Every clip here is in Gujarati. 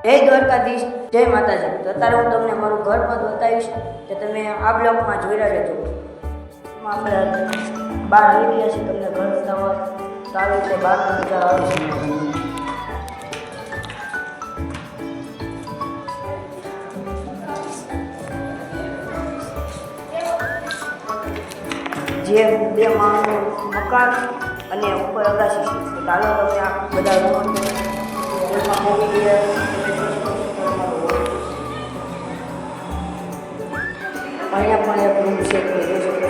જય દ્વારકાધીશ, જય માતાજી. તો અત્યારે હું તમને મારું ઘર પણ બતાવીશ કે તમે આ બ્લોગમાં જોઈ રહ્યા છો. એમાં આપણે બહાર આવી ગયા છીએ તમને ઘર બતાવવા. તો આવી રીતે બહારનો નજારો આવે છે. જે બે માળનું મકાન અને ઉપર અગાસી છે. તો ચાલો તમે આ બધા રૂમ અહીંયા પણ એક રૂમ છે કે જોઈ શકો છો.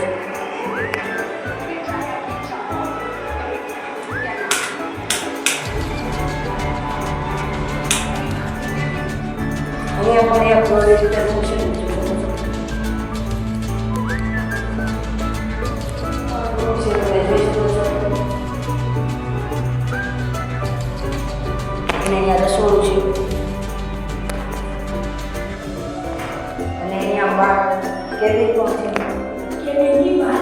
અહીંયા પણ એક રૂમ છે. અહીંયા રસોડું છે અને અહીંયા બહાર કેબિન પણ છે. કેબિનની બહાર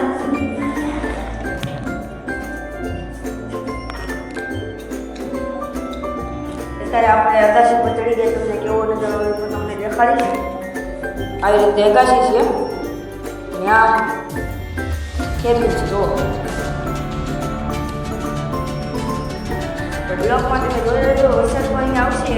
અત્યારે આપણે અગાસી પર ચડી ગયા. તમને કેવો નજારો હોય તો તમને દેખાડીશ. આવી રીતે અગાસી છે, ત્યાં કેબિન છે. જો બ્લોકમાં તમે જોઈ લેજો. વરસાદ પણ અહીંયા આવશે.